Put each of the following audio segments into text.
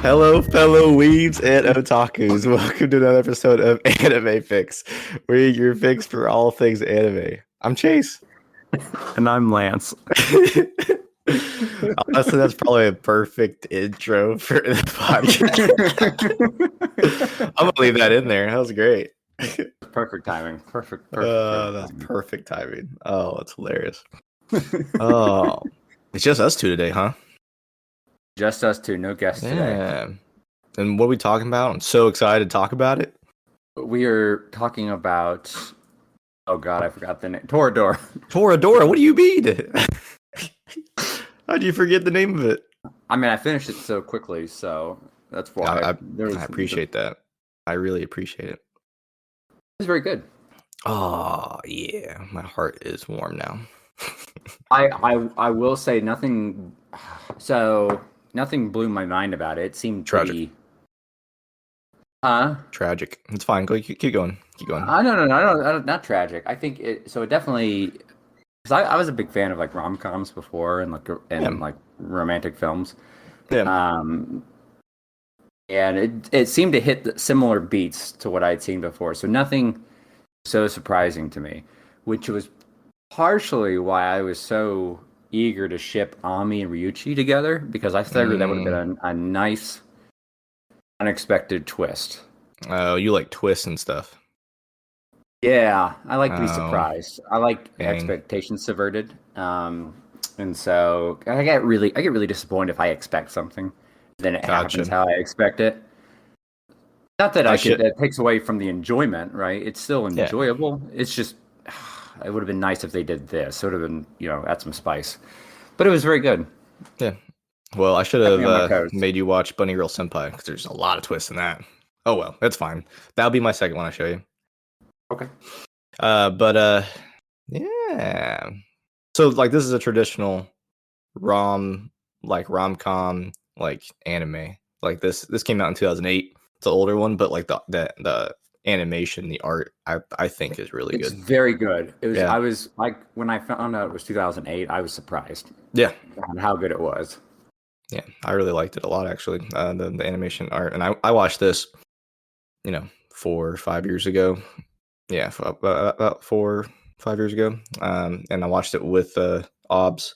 Hello, fellow weebs and otakus. Welcome to another episode of Anime Fix. We're your fix for all things anime. I'm Chase. And I'm Lance. Honestly, that's probably a perfect intro for the podcast. I'm going to leave that in there. That was great. Perfect timing. Perfect. That's perfect timing. Oh, it's hilarious. Oh, it's just us two today, huh? Just us two, no guests today. And what are we talking about? I'm so excited to talk about it. We are talking about, oh god, I forgot the name. Toradora. Toradora, what do you mean? How'd you forget the name of it? I mean, I finished it so quickly, so that's why. I appreciate that. I really appreciate it. It was very good. Oh, yeah. My heart is warm now. I will say nothing blew my mind about it. It seemed tragic. Tragic. It's fine. Go keep going. Keep going. No, not tragic. I think it definitely, because I was a big fan of like rom-coms before and like romantic films. Yeah. And it seemed to hit similar beats to what I'd seen before. So nothing so surprising to me, which was partially why I was so eager to ship Ami and Ryuji together, because I figured that would have been a nice, unexpected twist. Oh, you like twists and stuff. Yeah, I like to be surprised. I like expectations subverted. And so I get really disappointed if I expect something, then it happens how I expect it. Not that it takes away from the enjoyment, right? It's still enjoyable. Yeah. It's just, it would have been nice if they did this. It would have been, add some spice. But it was very good. Yeah. Well, I should have made you watch Bunny Girl Senpai, because there's a lot of twists in that. Oh, well, that's fine. That'll be my second one I show you. Okay. Yeah. So, like, this is a traditional rom-com, like, anime. Like, this came out in 2008. It's an older one, but, like, the animation, the art, I think is really good. It's very good. It was. Yeah. I was like, when I found out it was 2008, I was surprised. Yeah, on how good it was. Yeah, I really liked it a lot, actually. The animation art, and I watched this, 4 or 5 years ago. Yeah, about 4 or 5 years ago. And I watched it with Obs.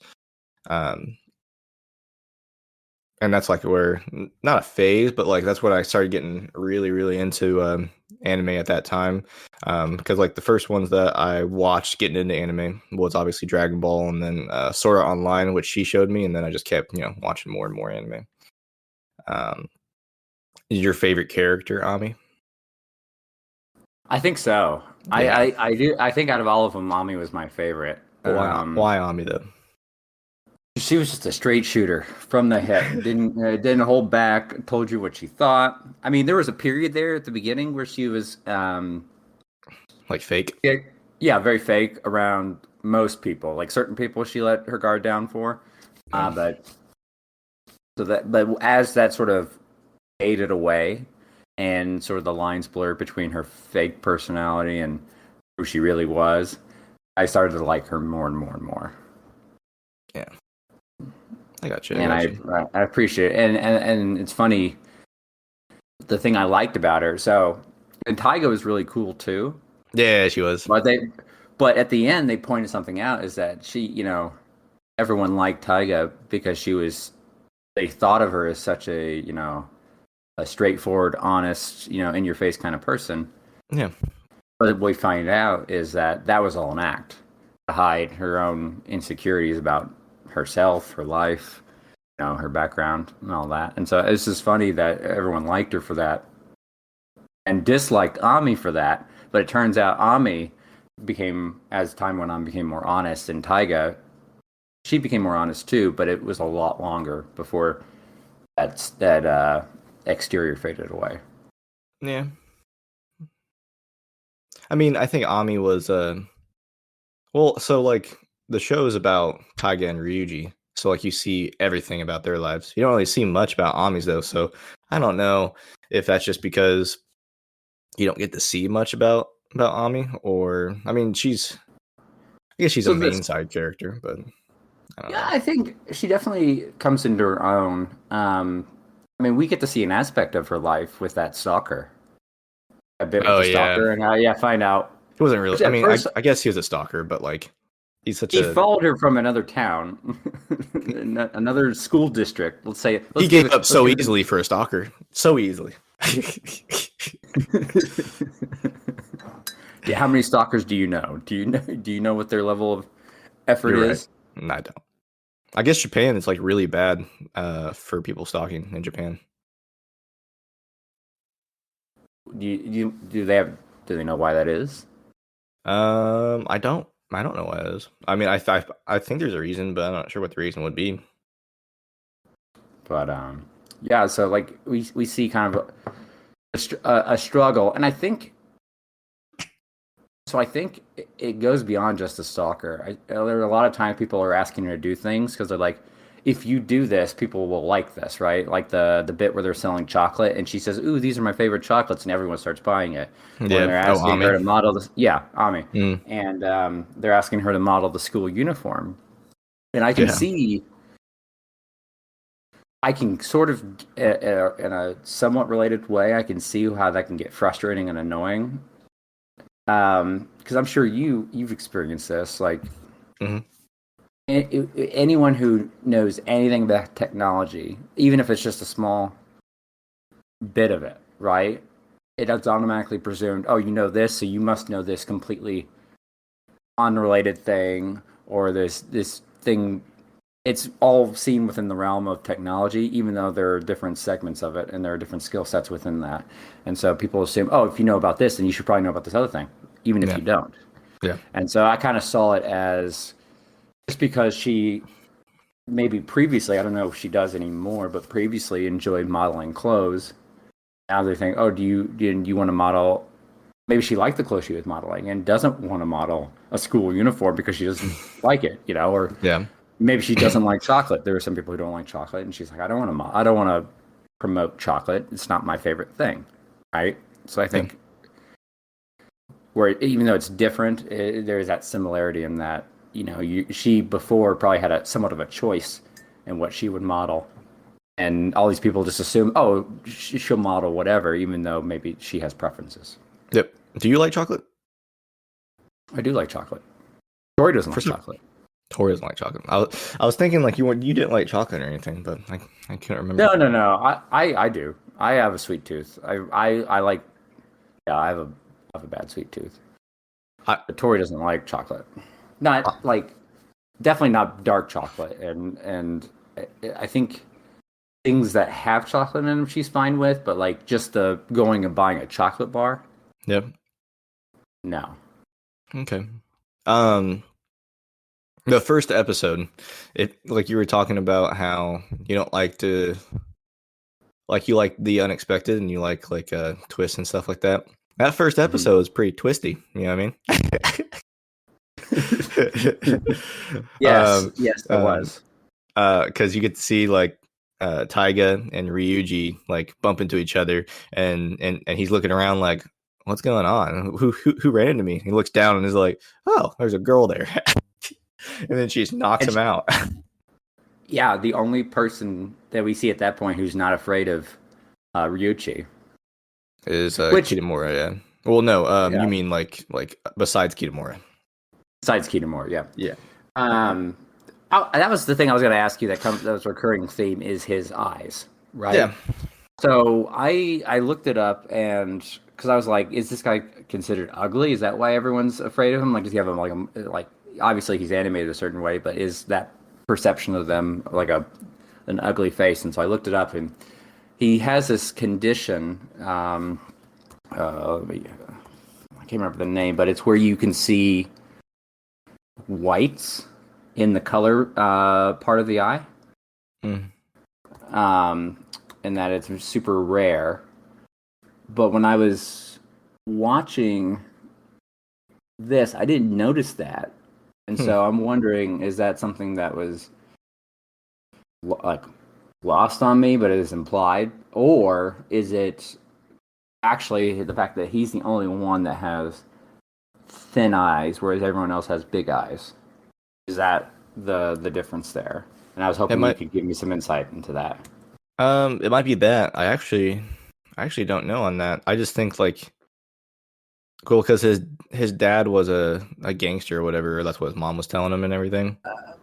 And that's like where, not a phase, but like that's when I started getting really, really into anime at that time. Because like the first ones that I watched getting into anime was obviously Dragon Ball, and then Sword Art Online, which she showed me, and then I just kept watching more and more anime. Is your favorite character Ami? I think so. Yeah. I do. I think out of all of them, Ami was my favorite. Why Ami though? She was just a straight shooter from the hip. Didn't hold back. Told you what she thought. I mean, there was a period there at the beginning where she was like fake. Yeah, very fake around most people. Like certain people, she let her guard down for. But as that sort of faded away, and sort of the lines blurred between her fake personality and who she really was, I started to like her more and more and more. Yeah. I got you. I appreciate it. And it's funny, the thing I liked about her. And Taiga was really cool too. Yeah, she was. But at the end, they pointed something out, is that she, everyone liked Taiga because they thought of her as such a straightforward, honest, in your face kind of person. Yeah. But what we find out is that was all an act to hide her own insecurities about herself, her life, her background and all that. And so it's just funny that everyone liked her for that and disliked Ami for that. But it turns out Ami became, as time went on, became more honest, and Taiga, she became more honest too, but it was a lot longer before that exterior faded away. Yeah. I mean, I think Ami was well, so like the show is about Taiga and Ryuji. So like you see everything about their lives. You don't really see much about Ami's though, so I don't know if that's just because you don't get to see much about Ami, or I mean I guess she's a main side character, but I don't know. I think she definitely comes into her own. I mean, we get to see an aspect of her life with that stalker. A bit with the stalker, and find out. It wasn't really. I mean, first, I guess he was a stalker, but like, he followed her from another town, another school district. Let's say he gave up so easily for a stalker, so easily. Yeah, how many stalkers do you know? Do you know what their level of effort is? Right. No, I don't. I guess Japan is like really bad for people stalking in Japan. Do they know why that is? I don't know why it is. I mean, I think there's a reason, but I'm not sure what the reason would be. But yeah, so like we see kind of a struggle, and I think it goes beyond just a stalker. There are a lot of times people are asking her to do things because they're like, if you do this, people will like this, right? Like the bit where they're selling chocolate, and she says, "Ooh, these are my favorite chocolates," and everyone starts buying it. Yeah, when they're asking her to model this, Ami, and they're asking her to model the school uniform, and I can see, I can sort of, in a somewhat related way, I can see how that can get frustrating and annoying. Because I'm sure you've experienced this, like. Mm-hmm. Anyone who knows anything about technology, even if it's just a small bit of it, right? It's automatically presumed, oh, you know this, so you must know this completely unrelated thing, or this thing. It's all seen within the realm of technology, even though there are different segments of it and there are different skill sets within that. And so people assume, oh, if you know about this, then you should probably know about this other thing, even if you don't. Yeah. And so I kind of saw it as, just because she maybe previously, I don't know if she does anymore, but previously enjoyed modeling clothes. Now they think, oh, do you want to model? Maybe she liked the clothes she was modeling and doesn't want to model a school uniform because she doesn't like it, or maybe she doesn't like chocolate. There are some people who don't like chocolate, and she's like, I don't want to promote chocolate. It's not my favorite thing, right? So I think where even though it's different, there's that similarity in that. She before probably had somewhat of a choice in what she would model, and all these people just assume, oh, she'll model whatever, even though maybe she has preferences. Yep. Do you like chocolate? I do like chocolate. Tori doesn't like chocolate. Tori doesn't like chocolate. I was thinking like you didn't like chocolate or anything, but I can't remember. No. I do. I have a sweet tooth. I like. Yeah, I have a bad sweet tooth. But Tori doesn't like chocolate. Not like, definitely not dark chocolate, and I think things that have chocolate in them she's fine with, but like just the going and buying a chocolate bar. Yep. No. Okay. The first episode, like you were talking about how you don't like to, like you like the unexpected and you like twists and stuff like that. That first episode is pretty twisty. You know what I mean? Yes, it was. Because you get to see like Taiga and Ryuji like bump into each other, and he's looking around like, what's going on? Who ran into me? He looks down and is like, oh, there's a girl there, and then she just knocks him out. Yeah, the only person that we see at that point who's not afraid of Ryuji is Kitamura. Yeah. Well, no. You mean like besides Kitamura? Besides Kitamura, yeah. Yeah. That was the thing I was going to ask you. That was a recurring theme is his eyes, right? Yeah. So I looked it up, and because I was like, is this guy considered ugly? Is that why everyone's afraid of him? Like, does he have like obviously he's animated a certain way, but is that perception of them like an ugly face? And so I looked it up, and he has this condition. I can't can't remember the name, but it's where you can see whites in the color part of the eye. Mm. And that it's super rare. But when I was watching this, I didn't notice that. And so I'm wondering, is that something that was like lost on me, but it is implied? Or is it actually the fact that he's the only one that has thin eyes, whereas everyone else has big eyes? Is that the difference there? And I was hoping you could give me some insight into that. It might be that. I actually don't know on that. I just think like cool because his dad was a gangster or whatever. That's what his mom was telling him and everything.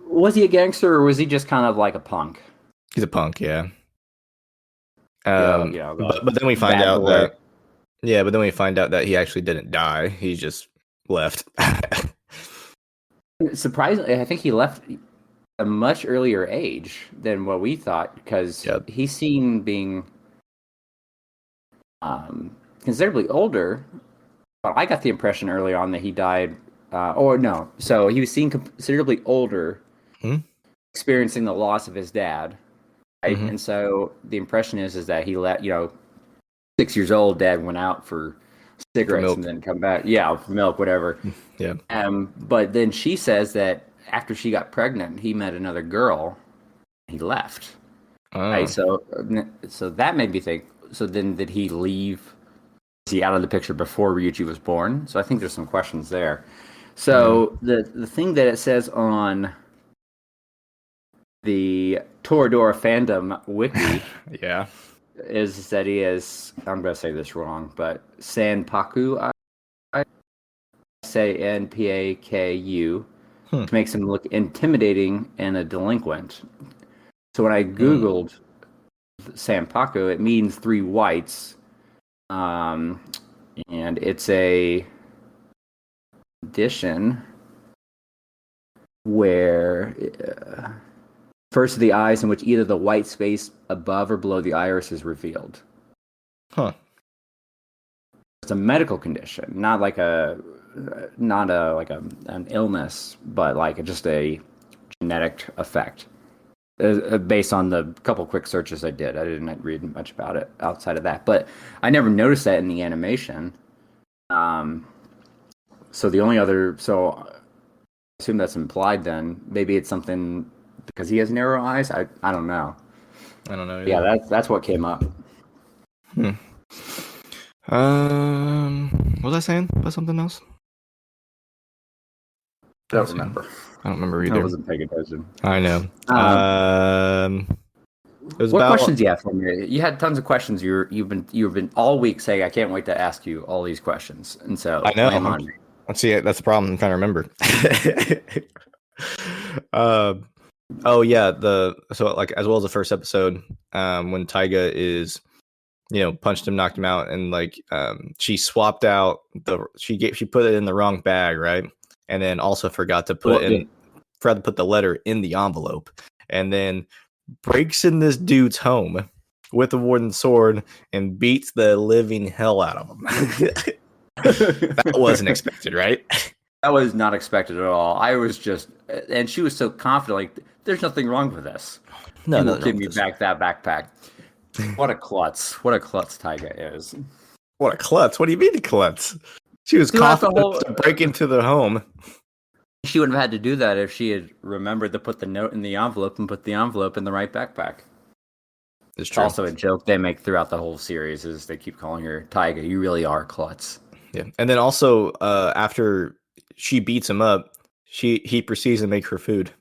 Was he a gangster or was he just kind of like a punk? He's a punk, yeah. But then we find out that but then we find out that he actually didn't die. He just left. Surprisingly, I think he left a much earlier age than what we thought because he's seen being considerably older. But I got the impression early on that he died, so he was seen considerably older, experiencing the loss of his dad, right? Mm-hmm. And so the impression is that he let 6 years old, dad went out for cigarettes and then come back, for milk, whatever. Yeah. But then she says that after she got pregnant, he met another girl, he left. Oh. Right? So that made me think. So then, did he leave? Is he out of the picture before Ryuji was born? So I think there's some questions there. So the thing that it says on the Toradora fandom wiki, is that he is. I'm going to say this wrong, but Sanpaku. I say Npaku, which makes him look intimidating and a delinquent. So when I googled Sanpaku, it means 3 whites. And it's a condition where first of the eyes in which either the white space above or below the iris is revealed. It's a medical condition, not an illness, but like just a genetic effect. Based on the couple quick searches I did. I didn't read much about it outside of that. But I never noticed that in the animation. So the only other... So I assume that's implied then. Maybe it's something... Because he has narrow eyes? I don't know. I don't know either. Yeah, that's what came up. What was I saying about something else? I don't remember. I don't remember either. I wasn't paying attention. I know. What questions do you have for me? You had tons of questions. You've been all week saying, "I can't wait to ask you all these questions," and so I know. Let's see. That's the problem. I'm trying to remember. So like as well as the first episode, when Taiga is, punched him, knocked him out, and like she swapped out she put it in the wrong bag, right? And then also forgot to put the letter in the envelope, and then breaks in this dude's home with a wooden sword and beats the living hell out of him. That wasn't expected, right? That was not expected at all. I was just, and she was so confident, like, there's nothing wrong with this. No, give me back that backpack. What a klutz! What a klutz Taiga is. What a klutz! What do you mean klutz? She was confident to break into the home. She wouldn't have had to do that if she had remembered to put the note in the envelope and put the envelope in the right backpack. It's true. Also a joke they make throughout the whole series is they keep calling her Taiga. You really are klutz. Yeah, and then also after she beats him up, he proceeds to make her food.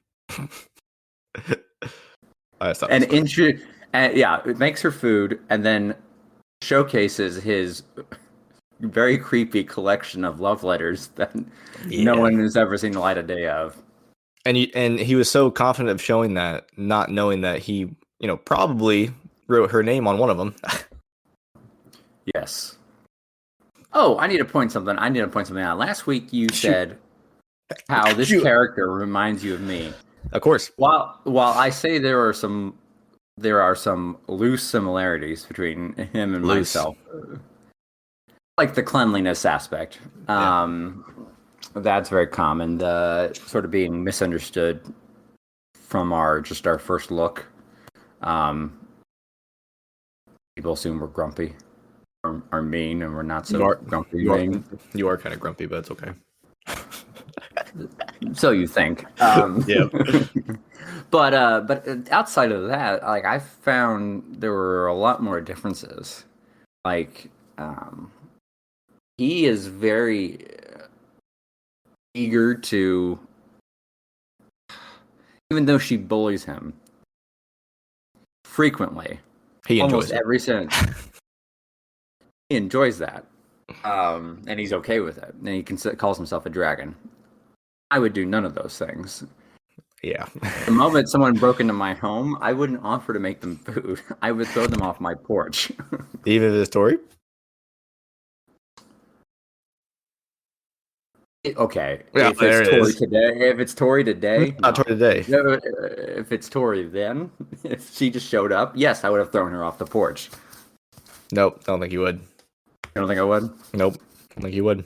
It makes her food and then showcases his very creepy collection of love letters that no one has ever seen the light of day of. And he was so confident of showing that, not knowing that he, probably wrote her name on one of them. Yes. Oh, I need to point something out. Last week you said how this character reminds you of me. Of course. While I say there are some loose similarities between him and myself. like the cleanliness aspect. That's very common. The sort of being misunderstood from our first look. Um, People assume we're grumpy or mean, and we're not so grumpy you are mean. you are kind of grumpy, but it's okay. So you think. Yeah. But outside of that, like I found there were a lot more differences. Like he is very eager to, even though she bullies him frequently, He enjoys almost it. every sentence, he enjoys that, and he's okay with it. And he calls himself a dragon. I would do none of those things. Yeah. The moment someone broke into my home, I wouldn't offer to make them food. I would throw them off my porch. Even the story? Okay, Yeah, if it's Tori today, not no. Tori today. If it's Tori then, if she just showed up, yes, I would have thrown her off the porch. Nope, don't think you would. You don't think I would? Nope, don't think you would.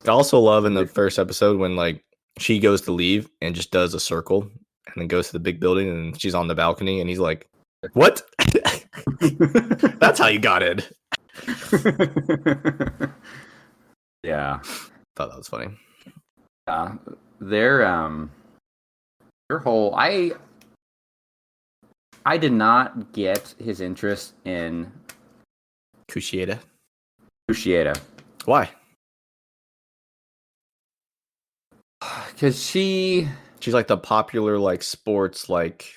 I also love in the first episode when like she goes to leave and just does a circle and then goes to the big building and she's on the balcony and he's like, "What? That's how you got in." Yeah, Thought that was funny. their whole I did not get his interest in Kushieda. Why? Because she's like the popular like sports like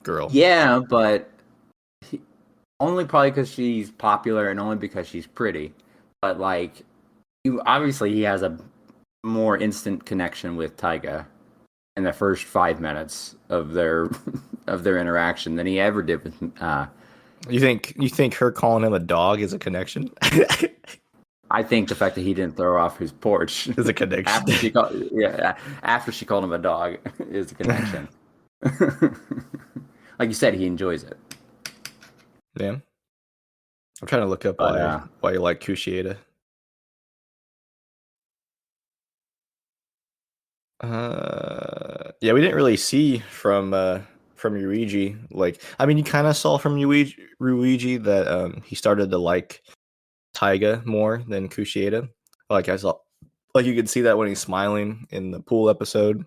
girl. Yeah, but only probably because she's popular and only because she's pretty. But like, obviously he has a more instant connection with Taiga in the first 5 minutes of their interaction than he ever did with. You think her calling him a dog is a connection? I think the fact that he didn't throw off his porch is a connection. After she called him a dog is a connection. Like you said, he enjoys it. Yeah. I'm trying to look up why you like Kushieda. Yeah, we didn't really see from Ryuji. Like, I mean, you kind of saw from Ryuji that he started to like Taiga more than Kushieda. Like I saw, like you could see that when he's smiling in the pool episode,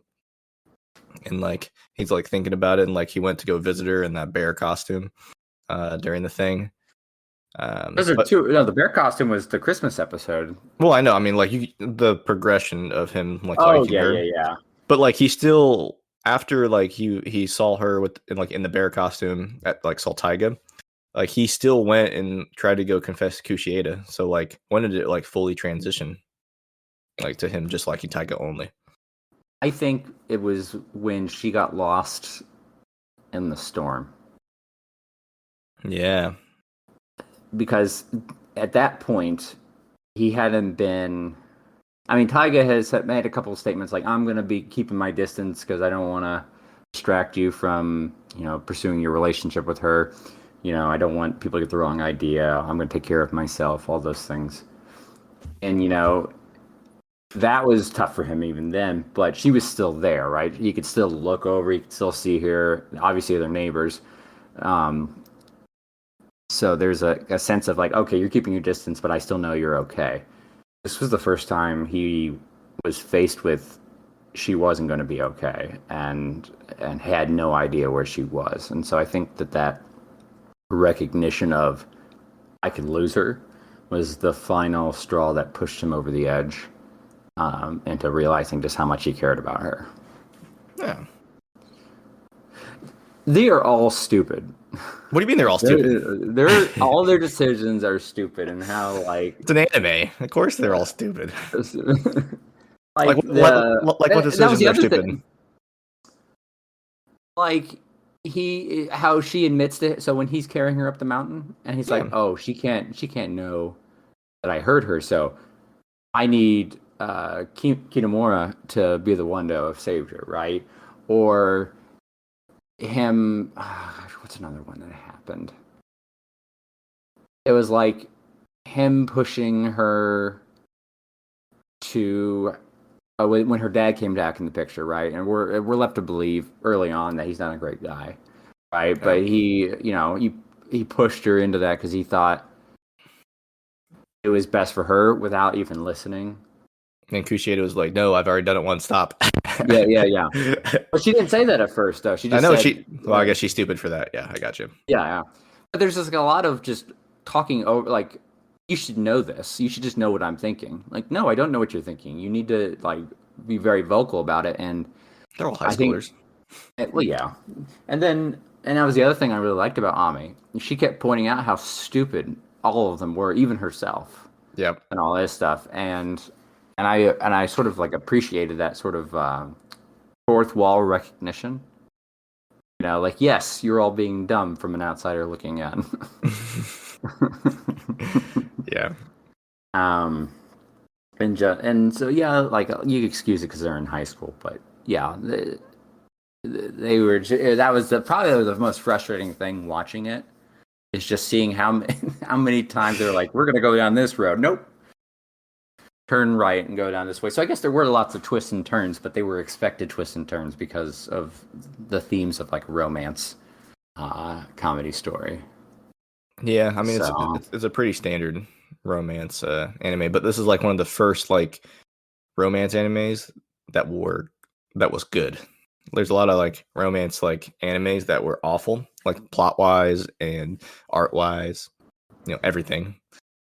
and like he's like thinking about it, and like he went to go visit her in that bear costume during the thing. Those are two. No, the bear costume was the Christmas episode. Well, I know. I mean, like the progression of him, like liking her. Yeah. But like he still, after like he saw her in the bear costume at like saw Taiga, like he still went and tried to go confess to Kushieda. So like, when did it like fully transition, like to him just liking Taiga only? I think it was when she got lost in the storm. Yeah. Because at that point, he hadn't been. I mean, Taiga has made a couple of statements like, "I'm going to be keeping my distance because I don't want to distract you from, pursuing your relationship with her. I don't want people to get the wrong idea. I'm going to take care of myself." All those things, and that was tough for him even then. But she was still there, right? He could still look over. He could still see her. Obviously, they're neighbors. So there's a sense of like, okay, you're keeping your distance, but I still know you're okay. This was the first time he was faced with she wasn't going to be okay and had no idea where she was. And so I think that recognition of I could lose her was the final straw that pushed him over the edge into realizing just how much he cared about her. Yeah. They are all stupid. What do you mean they're all stupid? They're all their decisions are stupid, and how like it's an anime. Of course, they're all stupid. like what decisions are stupid? Thing. Like how she admits to it. So when he's carrying her up the mountain, and he's like, "Oh, she can't know that I hurt her. So I need Kinemura to be the one to have saved her, right?" Or him. What's another one that happened? it was like him pushing her to when her dad came back in the picture, right? And we're left to believe early on that he's not a great guy, right? But he pushed her into that because he thought it was best for her without even listening. And Cruciator was like, "No, I've already done it once. Stop." Yeah. But she didn't say that at first, though. She just said, Well, I guess she's stupid for that. Yeah, I got you. Yeah. But there's just like a lot of just talking over, like, you should know this. You should just know what I'm thinking. Like, no, I don't know what you're thinking. You need to like be very vocal about it. And they're all high schoolers. Well, yeah. And that was the other thing I really liked about Ami. She kept pointing out how stupid all of them were, even herself. Yep. And all this stuff. And I sort of like appreciated that sort of fourth wall recognition. You know, like, yes, you're all being dumb from an outsider looking in. Yeah. And so yeah, like you excuse it because they're in high school, but yeah, they were. That was probably the most frustrating thing watching it is just seeing how many times they were like, "We're gonna go down this road." Nope. Turn right and go down this way. So I guess there were lots of twists and turns, but they were expected twists and turns because of the themes of like romance, comedy story. Yeah, I mean it's a pretty standard romance anime, but this is like one of the first like romance animes that was good. There's a lot of like romance like animes that were awful, like plot wise and art wise, everything.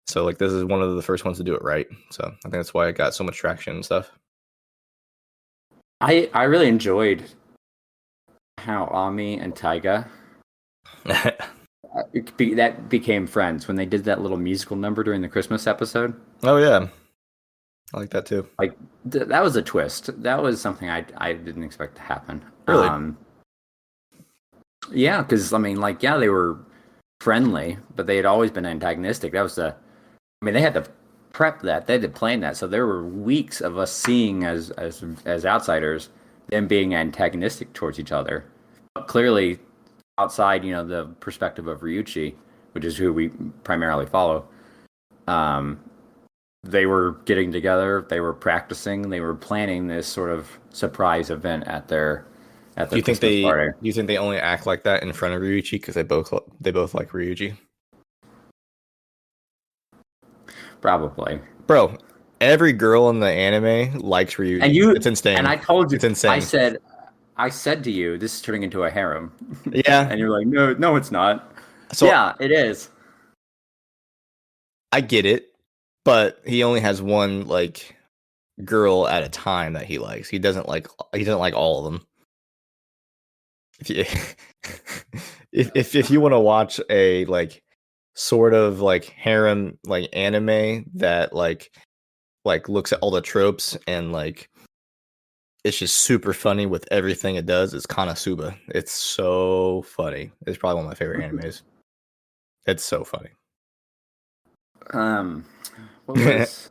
So like this is one of the first ones to do it right. So I think that's why it got so much traction and stuff. I really enjoyed how Ami and Taiga that became friends when they did that little musical number during the Christmas episode. Oh yeah, I like that too. Like that was a twist. That was something I didn't expect to happen. Really? Yeah, because I mean, like, yeah, they were friendly, but they had always been antagonistic. That was they had to prep that. They had to plan that. So there were weeks of us seeing as outsiders them being antagonistic towards each other. But clearly, outside, the perspective of Ryuji, which is who we primarily follow, they were getting together, they were practicing, they were planning this sort of surprise event at their Do you think they only act like that in front of Ryuji because they both like Ryuji? Probably. Bro, every girl in the anime likes Ryuji. And it's insane. And I told you, it's insane. I said to you, this is turning into a harem. Yeah. And you're like, no, it's not. So, yeah, it is. I get it, but he only has one like girl at a time that he likes. He doesn't like all of them. If you want to watch a like sort of like harem like anime that like looks at all the tropes and like it's just super funny with everything it does, it's Konosuba. It's so funny. It's probably one of my favorite animes. It's so funny. What was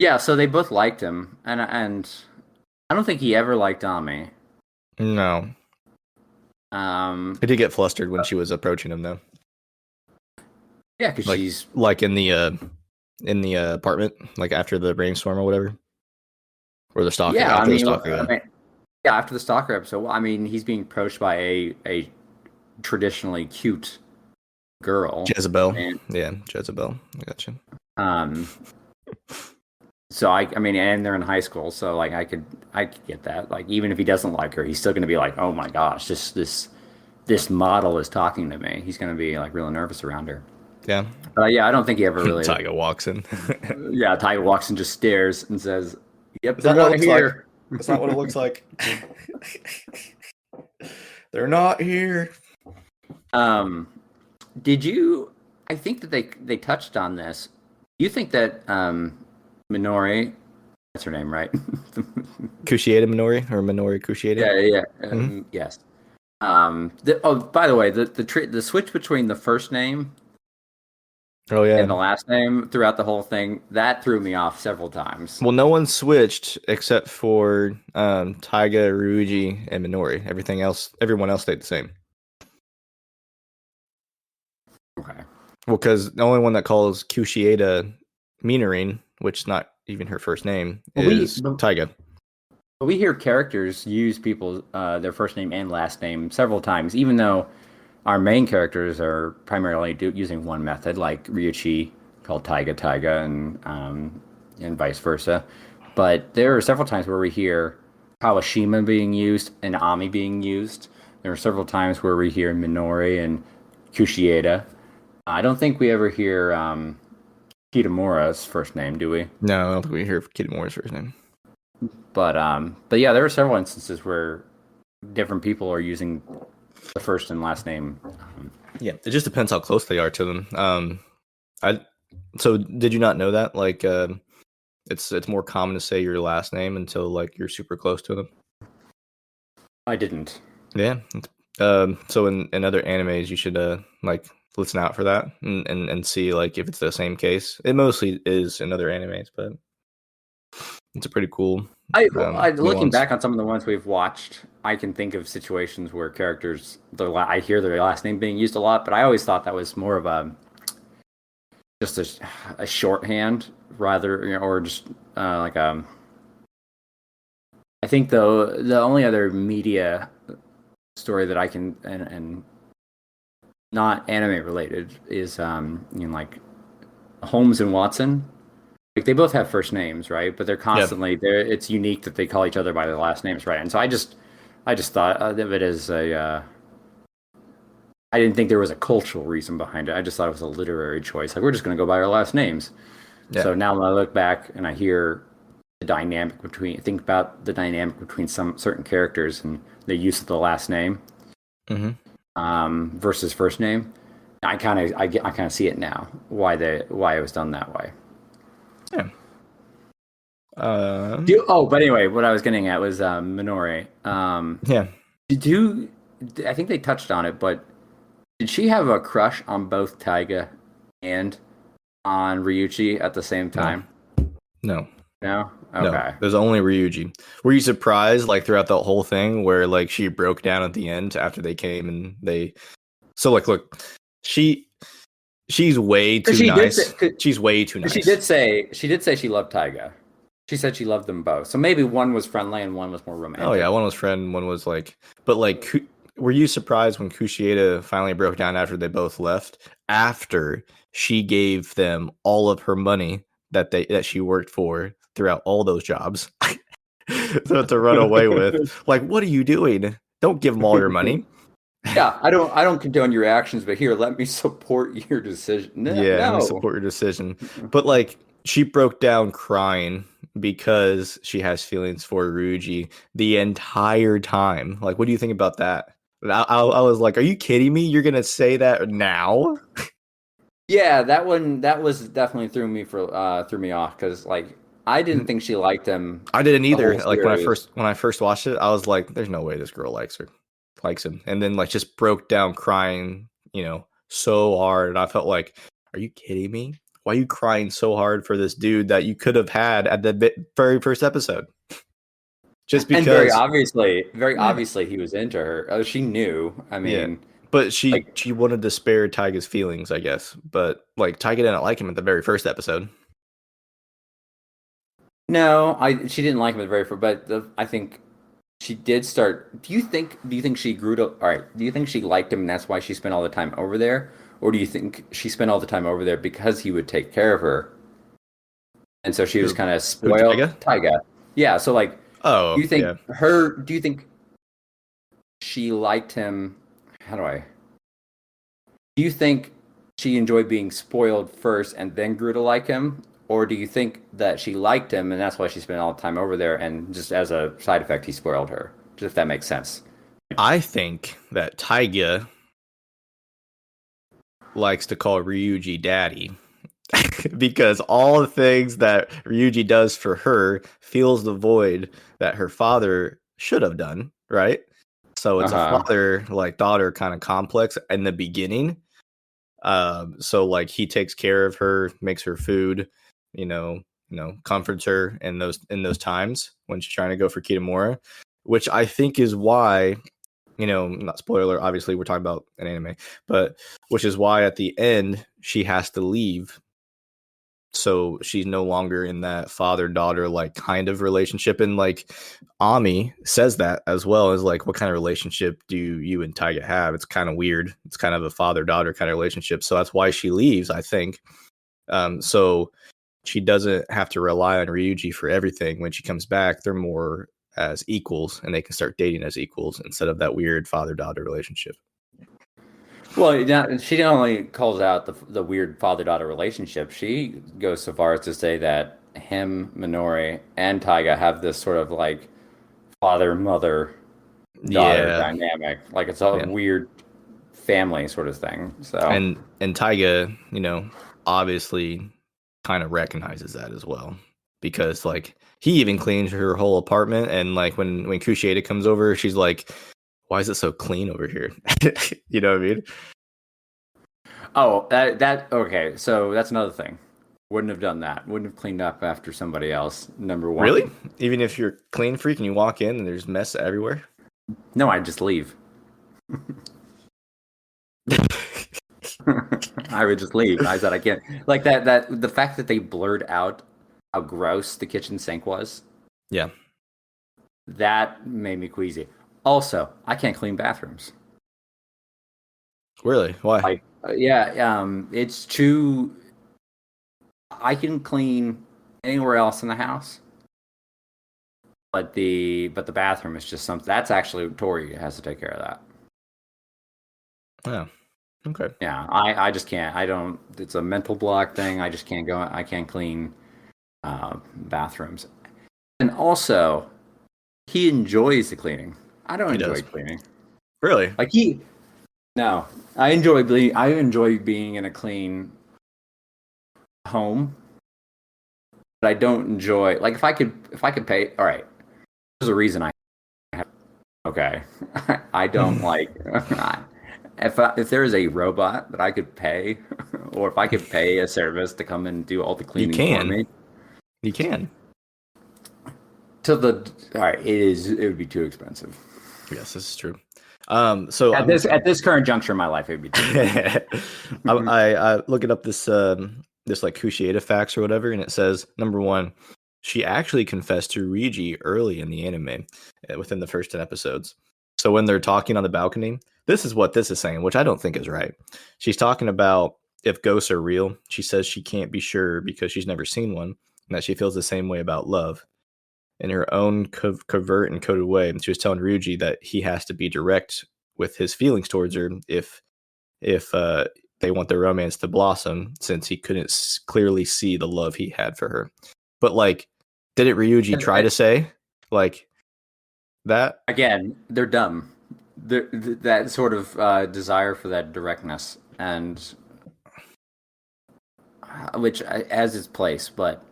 Yeah, so they both liked him, and I don't think he ever liked Ami. No. He did get flustered when she was approaching him, though. Yeah, because she's like in the apartment, like after the brainstorm or whatever, or the stalker. Yeah, after the stalker episode. Well, I mean, he's being approached by a traditionally cute girl, Jezebel. Yeah, Jezebel. I got you. So I mean, and they're in high school, so like I could get that. Like even if he doesn't like her, he's still going to be like, oh my gosh, this model is talking to me. He's going to be like really nervous around her. Yeah. Yeah, I don't think he ever really. Taiga walks in. Yeah, Taiga walks in, just stares and says, "Yep, they're not here." That's not what it looks like. They're not here. Did you? I think that they touched on this. You think that Minori, that's her name, right? Cushieda Minori or Minori Cushieda? Yeah. Yes. By the way, the switch between the first name. Oh yeah, and the last name throughout the whole thing that threw me off several times. Well, no one switched except for Taiga, Ryuji, and Minori. Everyone else stayed the same. Okay. Well, because the only one that calls Kushieda Minarin, which is not even her first name, But is Taiga. But we hear characters use people their first name and last name several times, even though our main characters are primarily using one method, like Ryuji called Taiga, and vice versa. But there are several times where we hear Kawashima being used and Ami being used. There are several times where we hear Minori and Kushieda. I don't think we ever hear Kitamura's first name, do we? No, I don't think we hear Kitamura's first name. But yeah, there are several instances where different people are using the first and last name. Yeah, it just depends how close they are to them. So did you not know that? Like, it's more common to say your last name until like you're super close to them. I didn't. Yeah. So in other animes, you should like listen out for that and see like if it's the same case. It mostly is in other animes, but it's a pretty cool. Looking back on some of the ones we've watched, I can think of situations where characters, I hear their last name being used a lot, but I always thought that was more of just a shorthand rather, or just like I think the only other media story that I can and not anime related is like Holmes and Watson. Like they both have first names, right? But they're constantly there. It's unique that they call each other by their last names, right? And so I just thought of it as I didn't think there was a cultural reason behind it. I just thought it was a literary choice. Like we're just going to go by our last names. Yeah. So now when I look back and I hear think about the dynamic between some certain characters and the use of the last name versus first name, I kind of see it now why it was done that way. Yeah. But anyway, what I was getting at was Minori. Yeah. I think they touched on it, but did she have a crush on both Taiga and on Ryuji at the same time? No. No? Okay. No, there's only Ryuji. Were you surprised, like, throughout the whole thing where, like, she broke down at the end after they came and they... So, like, look, she's way too nice. She's way too nice. She did say she loved Taiga. She said she loved them both. So maybe one was friendly and one was more romantic. Oh, yeah, one was friend, one was, like... But, like, were you surprised when Kushieda finally broke down after they both left? After she gave them all of her money that she worked for throughout all those jobs so to run away with. Like, what are you doing? Don't give them all your money. Yeah, I don't condone your actions, but here, let me support your decision. Let me support your decision. But like, she broke down crying because she has feelings for Ryuji the entire time. Like, what do you think about that? I was like, are you kidding me? You're gonna say that now? Yeah, that was definitely threw me off because like I didn't think she liked him. I didn't either. Like when I first watched it, I was like, "There's no way this girl likes him," and then like just broke down crying, so hard, and I felt like, "Are you kidding me? Why are you crying so hard for this dude that you could have had at the very first episode?" Just because, and very obviously, he was into her. Oh, she knew. I mean, but she wanted to spare Taiga's feelings, I guess. But like Taiga didn't like him at the very first episode. No, she didn't like him at the very first. But I think she did start. Do you think she grew to? All right. Do you think she liked him, and that's why she spent all the time over there, or do you think she spent all the time over there because he would take care of her, and so she was kind of spoiled? Taiga. Yeah. So like. Oh, do you think do you think she liked him? Do you think she enjoyed being spoiled first and then grew to like him? Or do you think that she liked him and that's why she spent all the time over there and just as a side effect, he spoiled her? Just if that makes sense. I think that Taiga likes to call Ryuji daddy. Because all the things that Ryuji does for her fills the void that her father should have done, right? So it's a father like daughter kind of complex in the beginning. So like he takes care of her, makes her food, comforts her in those times when she's trying to go for Kitamura, which I think is why not spoiler, obviously we're talking about an anime, but which is why at the end she has to leave. So she's no longer in that father-daughter like kind of relationship. And like Ami says that as well, as like, what kind of relationship do you and Taiga have? It's kind of weird. It's kind of a father-daughter kind of relationship. So that's why she leaves, I think. So she doesn't have to rely on Ryuji for everything. When she comes back, they're more as equals and they can start dating as equals instead of that weird father-daughter relationship. Well, she not only calls out the weird father-daughter relationship, she goes so far as to say that him, Minori, and Taiga have this sort of like father-mother daughter Yeah. dynamic. Like it's a weird family sort of thing. So and Taiga, obviously kind of recognizes that as well, because like he even cleans her whole apartment, and like when Kushieda comes over, she's like, why is it so clean over here? You know what I mean? Oh, that okay. So that's another thing. Wouldn't have done that. Wouldn't have cleaned up after somebody else. Number one. Really? Even if you're clean freak and you walk in and there's mess everywhere? No, I'd just leave. I would just leave. I said I can't. Like that the fact that they blurred out how gross the kitchen sink was. Yeah. That made me queasy. Also, I can't clean bathrooms. Really? Why? Like, it's too. I can clean anywhere else in the house, but the bathroom is just something that's actually Tori has to take care of that. Yeah. Okay. Yeah, I just can't. I don't. It's a mental block thing. I just can't go. I can't clean bathrooms. And also, he enjoys the cleaning. I don't enjoy cleaning. Really? Like no, I enjoy being in a clean home, but I don't enjoy like if I could pay. All right, there's a reason I have. Okay, I don't like if there is a robot that I could pay, or if I could pay a service to come and do all the cleaning for me. You can. All right, it would be too expensive. Yes, this is true. So at this current juncture in my life, it would be too expensive. I looking up this like Kushieda facts or whatever, and it says number 1, she actually confessed to Ryuji early in the anime, within the first 10 episodes. So when they're talking on the balcony, this is what this is saying, which I don't think is right. She's talking about if ghosts are real. She says she can't be sure because she's never seen one, and that she feels the same way about love in her own covert and coded way. And she was telling Ryuji that he has to be direct with his feelings towards her if they want their romance to blossom, since he couldn't clearly see the love he had for her. But like, didn't Ryuji try to say like that? Again, they're dumb. That sort of desire for that directness, and which has its place, but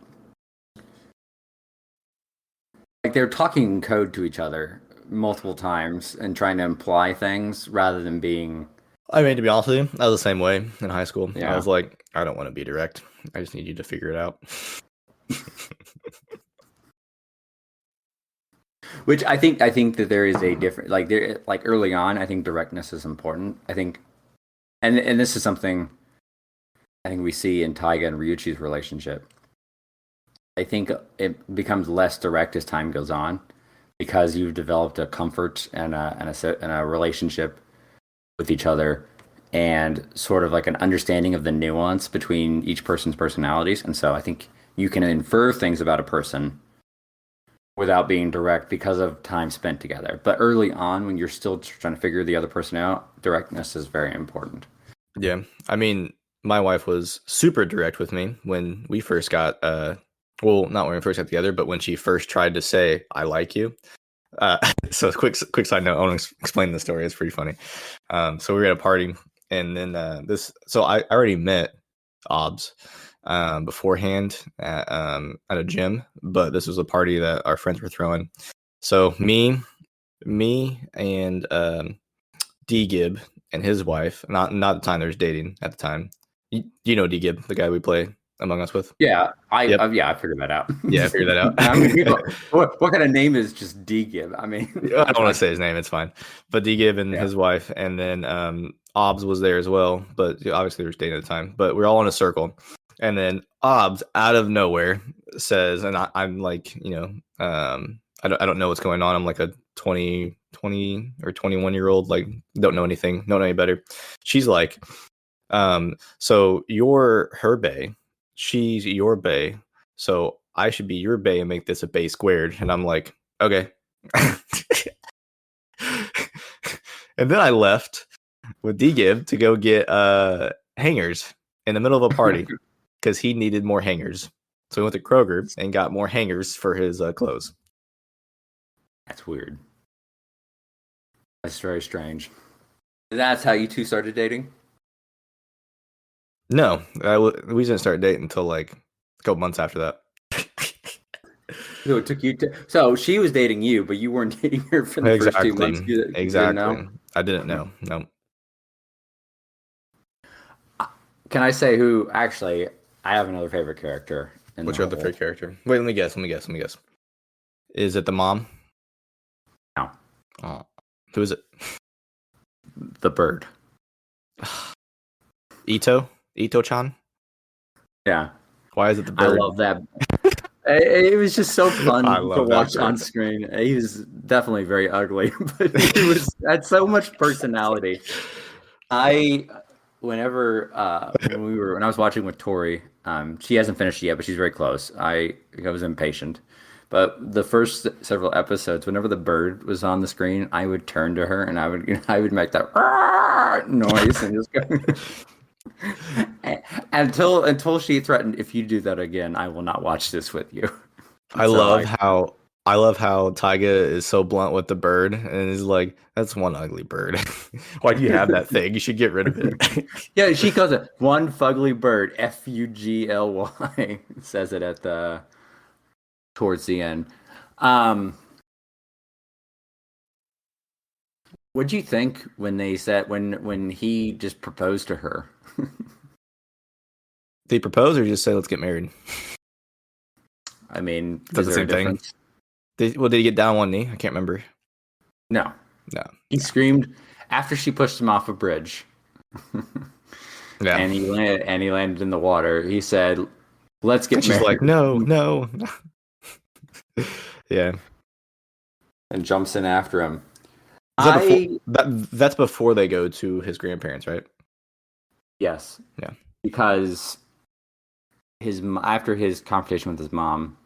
like they're talking in code to each other multiple times and trying to imply things rather than being. I mean, to be honest with you, I was the same way in high school. Yeah. I was like, I don't want to be direct. I just need you to figure it out. Which I think that there is a different like early on. I think directness is important. I think, and this is something I think we see in Taiga and Ryuchi's relationship. I think it becomes less direct as time goes on, because you've developed a comfort and a relationship with each other, and sort of like an understanding of the nuance between each person's personalities. And so I think you can infer things about a person without being direct because of time spent together. But early on, when you're still trying to figure the other person out, directness is very important. Yeah. I mean, my wife was super direct with me when we first got, well, not when we first got together, but when she first tried to say, I like you. So quick side note, I want to explain the story. It's pretty funny. So we were at a party, and then so I already met Obs beforehand at a gym, but this was a party that our friends were throwing. So me and D Gib and his wife, not the time they was dating at the time. You know D Gib, the guy we play Among Us with. Yeah, Yep. I figured that out. Yeah, I figured that out. I mean, people, what kind of name is just D Gib? I mean, I don't want to say his name. It's fine. But D-Gib and yeah. his wife, and then Obs was there as well. But obviously they were dating at the time. But we're all in a circle, and then Obs out of nowhere says, and I'm like, I don't know what's going on. I'm like a 20 or 21-year-old, like don't know anything, don't know any better. She's like, so you're her bae, she's your bae, so I should be your bae and make this a bae squared. And I'm like, okay. And then I left with D-Gib to go get hangers in the middle of a party because he needed more hangers. So we went to Kroger and got more hangers for his clothes. That's weird. That's very strange. That's how you two started dating? No, we didn't start dating until like a couple months after that. So it took you so she was dating you, but you weren't dating her for the first 2 months. Exactly. I didn't know. No. Can I say who? Actually, I have another favorite character. What's your other favorite character? Wait, let me guess. Is it the mom? No. Oh, who is it? The bird. Ito-chan? Yeah. Why is it the bird? I love that. It was just so fun to watch on screen. He was definitely very ugly, but he had so much personality. When I was watching with Tori, she hasn't finished yet, but she's very close. I was impatient, but the first several episodes, whenever the bird was on the screen, I would turn to her and I would make that noise and just go. until she threatened, if you do that again, I will not watch this with you. I love how Taiga is so blunt with the bird and is like, that's one ugly bird. Why do you have that thing? You should get rid of it. Yeah, she calls it one fugly bird, Fugly, says it towards the end. What'd you think when they said when he just proposed to her? They propose or just say let's get married? I mean, that's the same thing. Did he get down one knee? I can't remember. No. He screamed after she pushed him off a bridge. Yeah. And he landed in the water. He said, "Let's get married." She's like, no. Yeah. And jumps in after him. That's before they go to his grandparents, right? Yes. Yeah. Because after his confrontation with his mom,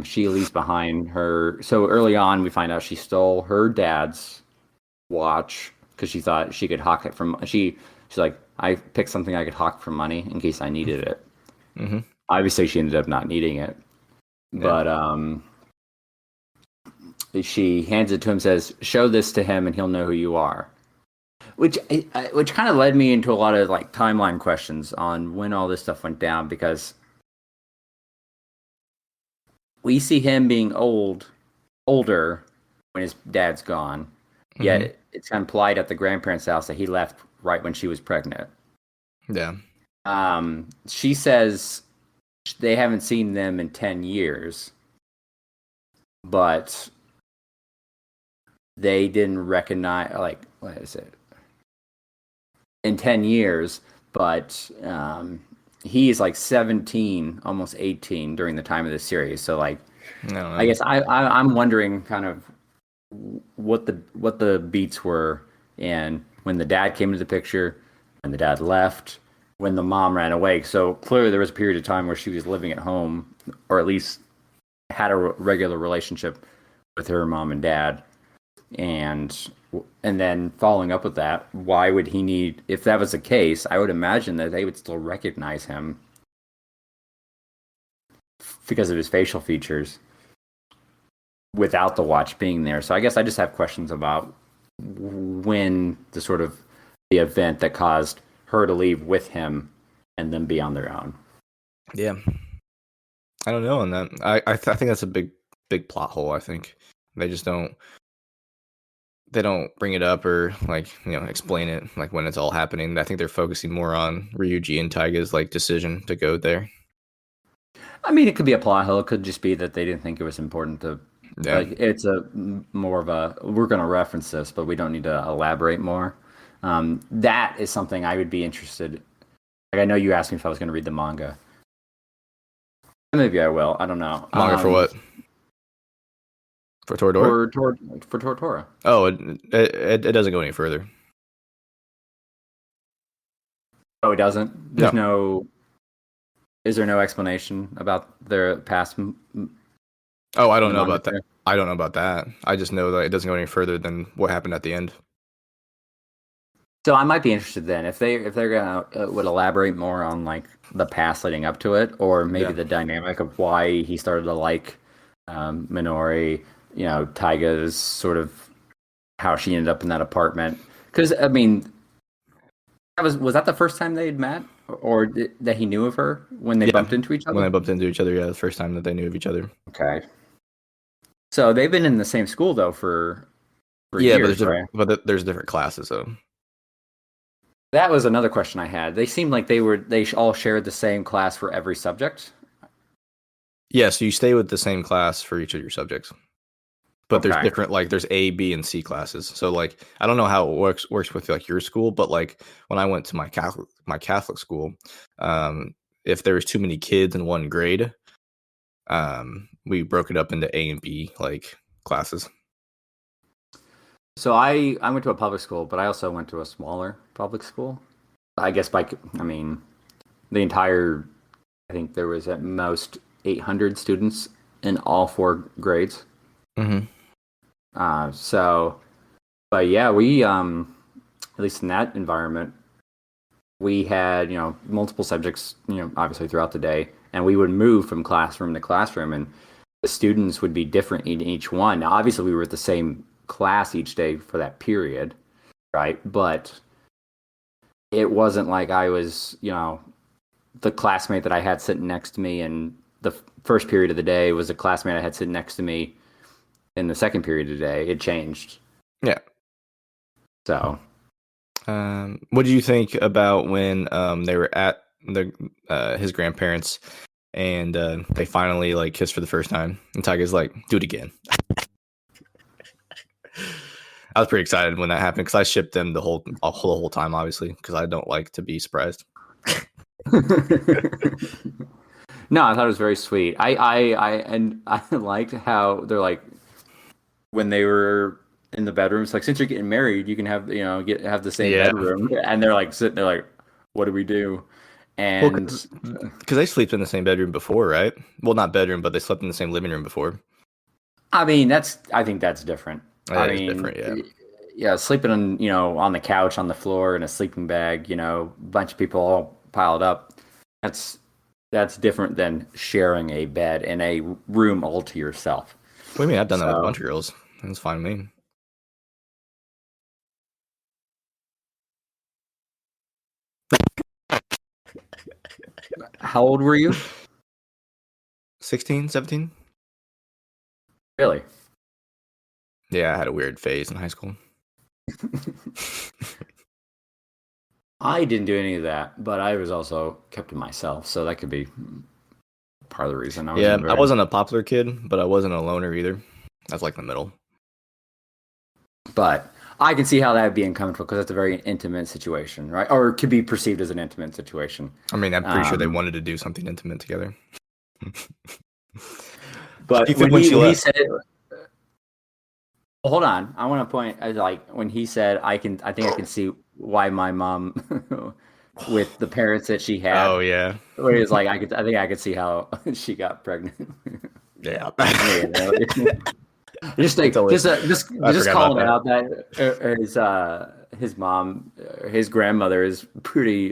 she leaves behind her. So early on, we find out she stole her dad's watch because she thought she could hawk it from. She's like, I picked something I could hawk for money in case I needed it. Mm-hmm. Obviously, she ended up not needing it, but she hands it to him, says, "Show this to him, and he'll know who you are." Which kind of led me into a lot of like timeline questions on when all this stuff went down, because we see him being older when his dad's gone. Mm-hmm. Yet it's kind of implied at the grandparents' house that he left right when she was pregnant. Yeah. She says they haven't seen them in 10 years, but they didn't recognize, like, what is it? In 10 years, but he is like 17, almost 18 during the time of the series. So like, I guess I'm wondering kind of what the beats were, and when the dad came into the picture, when the dad left, when the mom ran away. So clearly there was a period of time where she was living at home, or at least had a regular relationship with her mom and dad. And then following up with that, why would he need, if that was the case, I would imagine that they would still recognize him because of his facial features without the watch being there. So I guess I just have questions about when the event that caused her to leave with him and then be on their own. Yeah. I don't know on that. I think that's a big plot hole. I think they just don't. they don't bring it up or like explain it like when it's all happening. I think they're focusing more on Ryuji and Taiga's like decision to go there. I mean, it could be a plot hole. It could just be that they didn't think it was important to. Yeah, Like, it's a more of a we're going to reference this, but we don't need to elaborate more. That is something I would be interested. Like, I know you asked me if I was going to read the manga. Maybe I will. I don't know. Manga for what? For Toradora? For Tortora. Oh, it doesn't go any further. Oh, it doesn't. There's no. Is there no explanation about their past? Oh, I don't know about that. I don't know about that. I just know that it doesn't go any further than what happened at the end. So I might be interested then if they're gonna would elaborate more on like the past leading up to it, or maybe the dynamic of why he started to like Minori. Taiga's sort of how she ended up in that apartment. Because I mean, was that the first time they had met, or that he knew of her when they bumped into each other? When they bumped into each other, the first time that they knew of each other. Okay. So they've been in the same school though for years, but there's different classes though. That was another question I had. They seemed like they all shared the same class for every subject. Yeah, so you stay with the same class for each of your subjects. But there's different, like there's A, B, and C classes. So like I don't know how it works with like your school, but like when I went to my Catholic school, if there was too many kids in one grade, we broke it up into A and B like classes. So I went to a public school, but I also went to a smaller public school. I guess I think there was at most 800 students in all 4 grades. Mm-hmm. But yeah, we at least in that environment, we had multiple subjects obviously throughout the day, and we would move from classroom to classroom, and the students would be different in each one. Now, obviously, we were at the same class each day for that period, right? But it wasn't like I was the classmate that I had sitting next to me in the first period of the day was a classmate I had sitting next to me in the second period of the day. It changed. Yeah. So, what do you think about when they were at his grandparents and they finally like kissed for the first time and Taiga's like, do it again? I was pretty excited when that happened because I shipped them the whole time, obviously, because I don't like to be surprised. No, I thought it was very sweet. I liked how they're like when they were in the bedrooms, like, since you're getting married, you can have have the same bedroom, and they're like sitting there like, what do we do? And because they slept in the same bedroom before, right? Well, not bedroom, but they slept in the same living room before. I mean, I think that's different. Different, yeah, sleeping on the couch, on the floor, in a sleeping bag, a bunch of people all piled up. That's different than sharing a bed in a room all to yourself. What do you mean? I've done that with a bunch of girls. That's fine with me. How old were you? 16, 17? Really? Yeah, I had a weird phase in high school. I didn't do any of that, but I was also kept to myself, so that could be part of the reason. I wasn't a popular kid, but I wasn't a loner either. I was like in the middle. But I can see how that would be uncomfortable because it's a very intimate situation, right? Or it could be perceived as an intimate situation. I mean, I'm pretty sure they wanted to do something intimate together. But when he said it, hold on, I want to point like when he said, I think I can see why my mom with the parents that she had. Oh yeah. Where he was like, I think I could see how she got pregnant. Yeah. Just calling out that his mom, his grandmother is pretty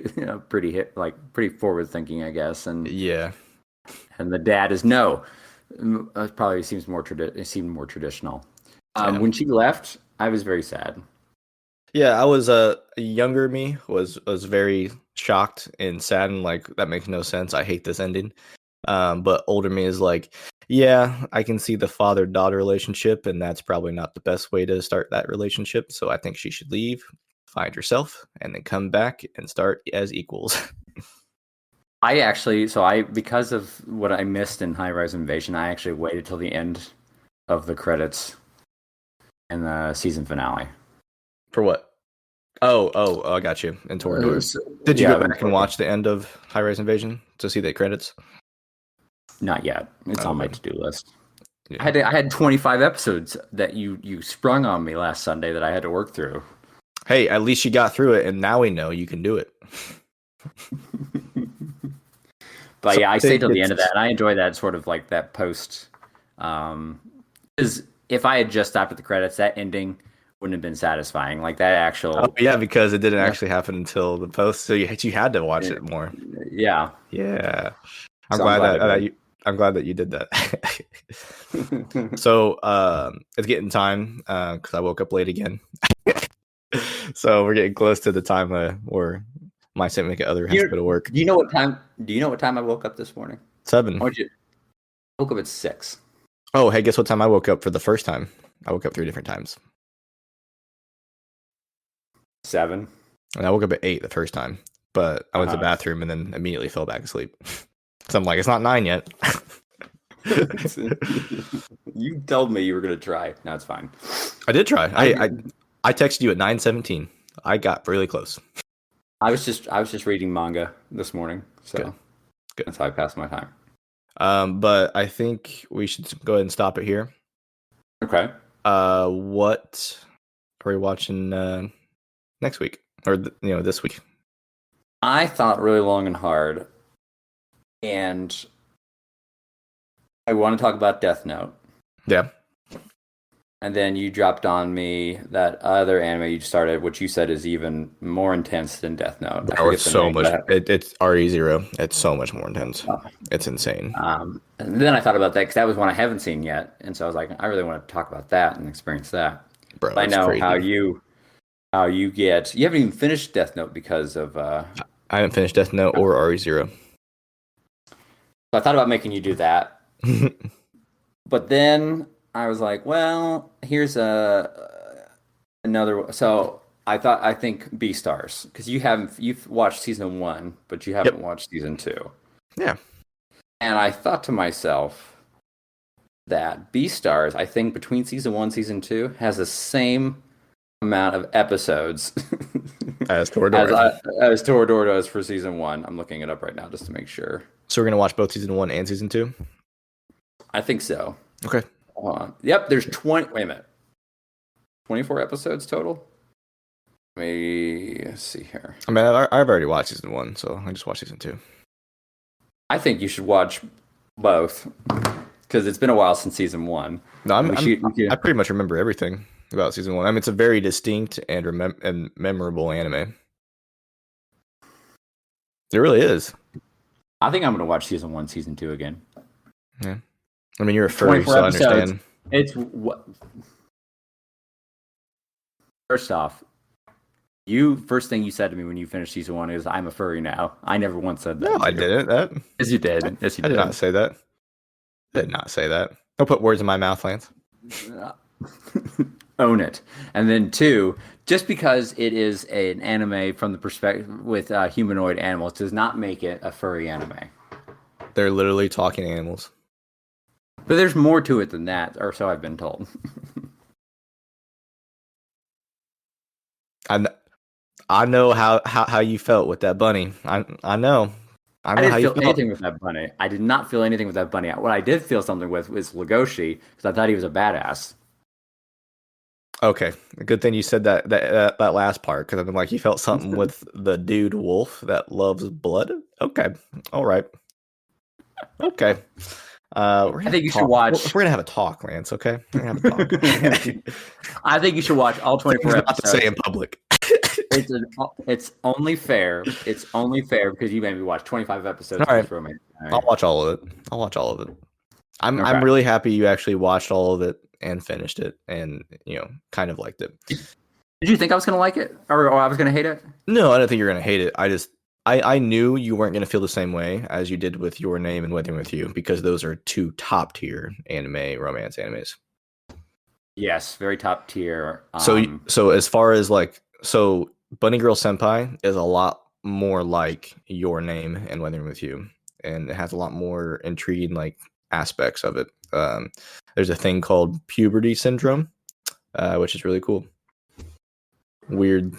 pretty forward thinking, I guess, and the dad is no. It probably seems more seemed more traditional. When she left, I was very sad. Yeah, I was a younger me was very shocked and sad and like that makes no sense. I hate this ending. But older me is like, Yeah, I can see the father-daughter relationship, and that's probably not the best way to start that relationship. So I think she should leave, find herself, and then come back and start as equals. Because of what I missed in High Rise Invasion, I actually waited till the end of the credits in the season finale. For what? Oh, I got you. In Toradora. Did you go back and watch the end of High Rise Invasion to see the credits? Not yet. It's on my to-do list. Yeah. I had 25 episodes that you sprung on me last Sunday that I had to work through. Hey, at least you got through it, and now we know you can do it. But so yeah, I stayed till the end of that, and I enjoy that sort of like that post. Because if I had just stopped at the credits, that ending wouldn't have been satisfying. Like that actual. Oh, yeah, because it didn't actually happen until the post, so you had to watch it more. Yeah. Yeah. I'm glad that you did that. So it's getting time because I woke up late again. So we're getting close to the time where my significant other has to go to work. Do you know what time I woke up this morning? 7. I woke up at 6. Oh, hey, guess what time I woke up for the first time? I woke up 3 different times. 7. And I woke up at 8 the first time, but I went to the bathroom and then immediately fell back asleep. So I'm like, it's not 9 yet. You told me you were going to try. No, it's fine. I did try. I texted you at 9:17. I got really close. I was just reading manga this morning, so Good. That's how I passed my time. But I think we should go ahead and stop it here. Okay. What are we watching next week or this week? I thought really long and hard. And I want to talk about Death Note. Yeah. And then you dropped on me that other anime you started, which you said is even more intense than Death Note. It's so much. It's RE0. It's so much more intense. It's insane. And then I thought about that because that was one I haven't seen yet, and so I was like, I really want to talk about that and experience that. Bro, I know crazy. how you get. You haven't even finished Death Note because of. I haven't finished Death Note or RE0. So I thought about making you do that. But then I was like, well, here's another. So I think Beastars, because you've watched season 1, but you haven't watched season 2. Yeah. And I thought to myself that Beastars, I think between season 1 and season 2, has the same amount of episodes as Toradora. As Toradora does for season 1. I'm looking it up right now just to make sure. So we're gonna watch both season 1 and season 2? I think so. Okay. Hold on. Yep, there's 20. Wait a minute. 24 episodes total? Let me see here. I mean, I've already watched season 1, so I just watched season 2. I think you should watch both because it's been a while since season 1. No, I pretty much remember everything about season 1. I mean, it's a very distinct and memorable anime. It really is. I think I'm going to watch season 1, season 2 again. Yeah. I mean, you're a furry, so I understand. It's first off, first thing you said to me when you finished season 1 is, "I'm a furry now." I never once said that. No, I didn't. Yes, you did. Yes, you did. I did not say that. I did not say that. Don't put words in my mouth, Lance. Own it. And then 2, just because it is an anime from the perspective with humanoid animals does not make it a furry anime. They're literally talking animals. But there's more to it than that, or so I've been told. I know how you felt with that bunny. I know. I didn't feel anything with that bunny. I did not feel anything with that bunny. What I did feel something with was Legoshi, because I thought he was a badass. Okay, good thing you said that last part, because I've been like, you felt something with the dude wolf that loves blood. Okay, all right. Okay. I think you should watch. We're gonna have a talk, Lance. Okay, we're gonna have a talk. I think you should watch all 24 episodes. Not to say in public. It's only fair. It's only fair because you made me watch 25 episodes. All right. I'll watch all of it. I'm really happy you actually watched all of it and finished it, and kind of liked it. Did you think I was gonna like it, or I was gonna hate it? No, I don't think you're gonna hate it. I knew you weren't going to feel the same way as you did with Your Name and Weathering with You, because those are two top tier anime romance animes. Yes, very top tier. So as far as like, so Bunny Girl Senpai is a lot more like Your Name and Weathering with You, and it has a lot more intriguing like aspects of it. There's a thing called puberty syndrome, which is really cool. Weird,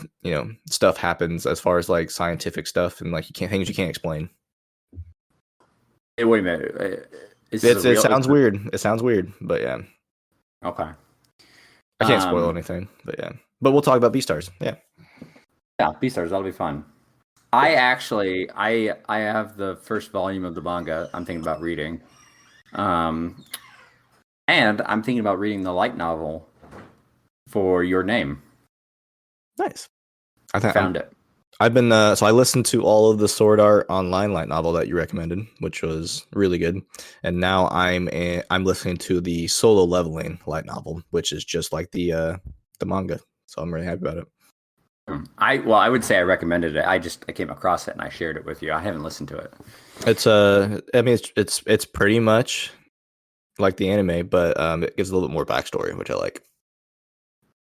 stuff happens as far as like scientific stuff and like things you can't explain. Hey, wait a minute. It sounds weird. It sounds weird, but yeah. Okay. I can't spoil anything, but yeah. But we'll talk about Beastars. Yeah. Yeah, Beastars. That'll be fun. I actually, I have the first volume of the manga I'm thinking about reading. And I'm thinking about reading the light novel for Your Name. Nice. I found it. I've been so I listened to all of the Sword Art Online light novel that you recommended, which was really good. And now I'm listening to the Solo Leveling light novel, which is just like the manga. So I'm really happy about it. I would say I recommended it. I came across it and I shared it with you. I haven't listened to it. It's pretty much like the anime, but it gives a little bit more backstory, which I like.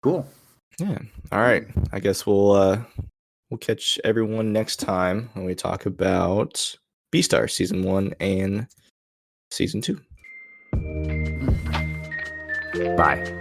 Cool. Yeah. All right. I guess we'll catch everyone next time when we talk about Beastars Season 1 and Season 2. Bye.